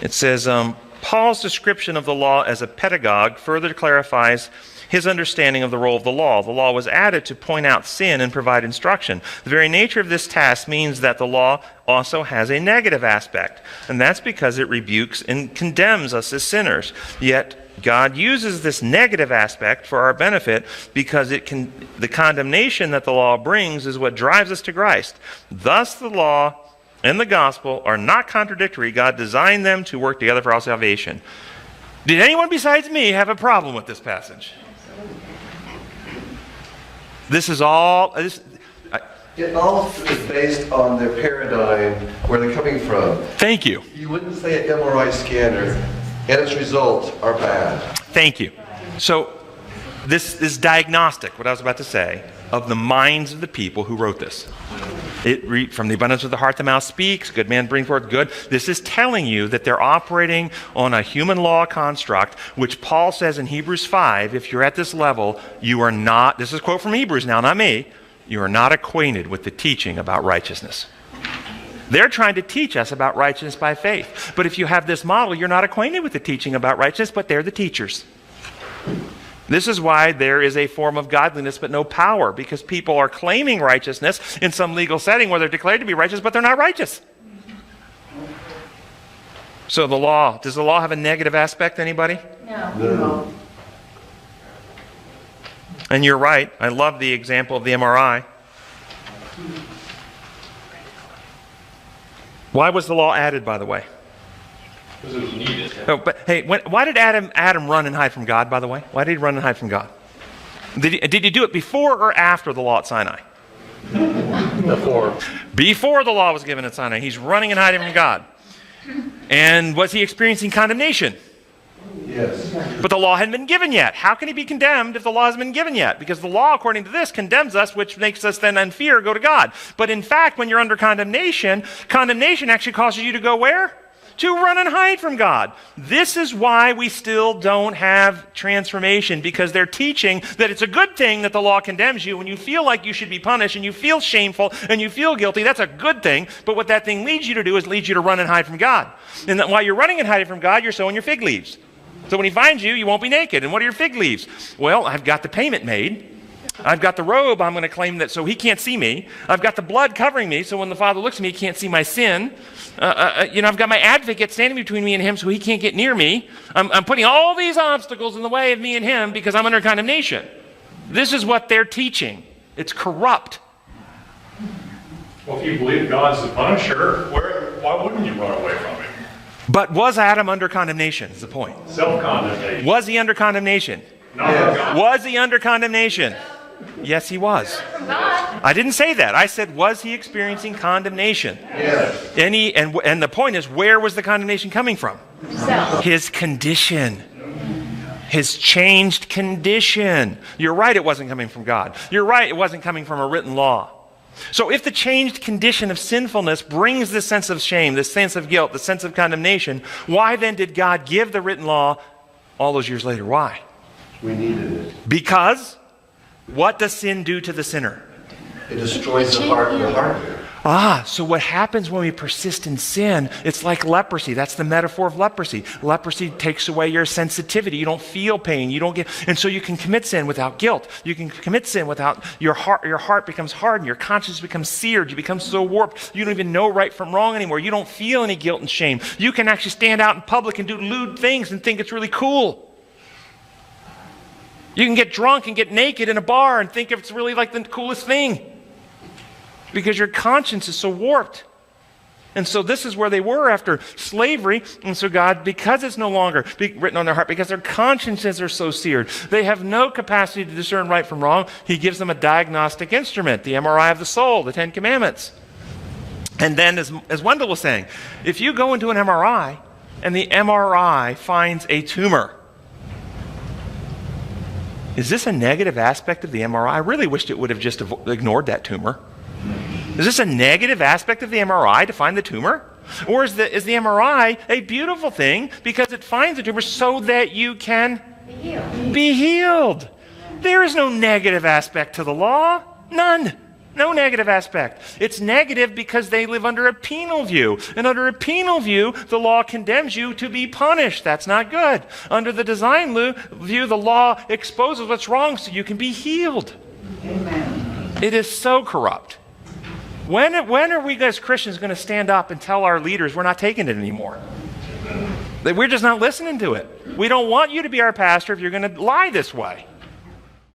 It says, Paul's description of the law as a pedagogue further clarifies his understanding of the role of the law. The law was added to point out sin and provide instruction. The very nature of this task means that the law also has a negative aspect, and that's because it rebukes and condemns us as sinners. Yet God uses this negative aspect for our benefit because the condemnation that the law brings is what drives us to Christ. Thus the law and the gospel are not contradictory. God designed them to work together for our salvation. Did anyone besides me have a problem with this passage? This is all... It all is based on their paradigm, where they're coming from. Thank you. You wouldn't say an MRI scanner and its results are bad. Thank you. So this is diagnostic, what I was about to say, of the minds of the people who wrote this. From the abundance of the heart the mouth speaks, good man brings forth good. This is telling you that they're operating on a human law construct, which Paul says in Hebrews 5, if you're at this level, you are not, this is a quote from Hebrews now, not me, you are not acquainted with the teaching about righteousness. They're trying to teach us about righteousness by faith. But if you have this model, you're not acquainted with the teaching about righteousness, but they're the teachers. This is why there is a form of godliness but no power, because people are claiming righteousness in some legal setting where they're declared to be righteous, but they're not righteous. So the law, does the law have a negative aspect, anybody? No. And you're right. I love the example of the MRI. Why was the law added, by the way? Because it was needed. Oh, but hey, why did Adam run and hide from God, by the way? Why did he run and hide from God? Did he do it before or after the law at Sinai? Before. Before the law was given at Sinai. He's running and hiding from God. And was he experiencing condemnation? Yes. But the law hadn't been given yet. How can he be condemned if the law hasn't been given yet? Because the law, according to this, condemns us, which makes us then in fear go to God. But in fact, when you're under condemnation, condemnation actually causes you to go where? To run and hide from God. This is why we still don't have transformation, because they're teaching that it's a good thing that the law condemns you when you feel like you should be punished and you feel shameful and you feel guilty. That's a good thing. But what that thing leads you to do is leads you to run and hide from God. And that while you're running and hiding from God, you're sowing your fig leaves. So when he finds you, you won't be naked. And what are your fig leaves? Well, I've got the payment made. I've got the robe. I'm going to claim that so he can't see me. I've got the blood covering me, so when the Father looks at me, he can't see my sin. I've got my advocate standing between me and him, so he can't get near me. I'm putting all these obstacles in the way of me and him because I'm under condemnation. This is what they're teaching. It's corrupt. Well, if you believe God's the punisher, why wouldn't you run away from him? But was Adam under condemnation, is the point. Self-condemnation. Was he under condemnation? Not from God. Was he under condemnation? Yes, he was. I didn't say that. I said, was he experiencing condemnation? Yes. And the point is, where was the condemnation coming from? Self. His condition. His changed condition. You're right, it wasn't coming from God. You're right, it wasn't coming from a written law. So if the changed condition of sinfulness brings this sense of shame, this sense of guilt, the sense of condemnation, why then did God give the written law all those years later? Why? We needed it. Because what does sin do to the sinner? It destroys the heart. So what happens when we persist in sin, it's like leprosy. That's the metaphor of leprosy. Leprosy takes away your sensitivity. You don't feel pain. And so you can commit sin without guilt. You can commit sin without, your heart becomes hardened. Your conscience becomes seared. You become so warped. You don't even know right from wrong anymore. You don't feel any guilt and shame. You can actually stand out in public and do lewd things and think it's really cool. You can get drunk and get naked in a bar and think it's really like the coolest thing. Because your conscience is so warped. And so this is where they were after slavery. And so God, because it's no longer written on their heart, because their consciences are so seared, they have no capacity to discern right from wrong. He gives them a diagnostic instrument, the MRI of the soul, the 10 Commandments. And then, as Wendell was saying, if you go into an MRI and the MRI finds a tumor, is this a negative aspect of the MRI? I really wished it would have just ignored that tumor. Is this a negative aspect of the MRI to find the tumor? Or is the MRI a beautiful thing because it finds the tumor so that you can be healed? There is no negative aspect to the law. None. No negative aspect. It's negative because they live under a penal view. And under a penal view, the law condemns you to be punished. That's not good. Under the design view, the law exposes what's wrong so you can be healed. Amen. It is so corrupt. When are we as Christians going to stand up and tell our leaders we're not taking it anymore? That we're just not listening to it. We don't want you to be our pastor if you're going to lie this way.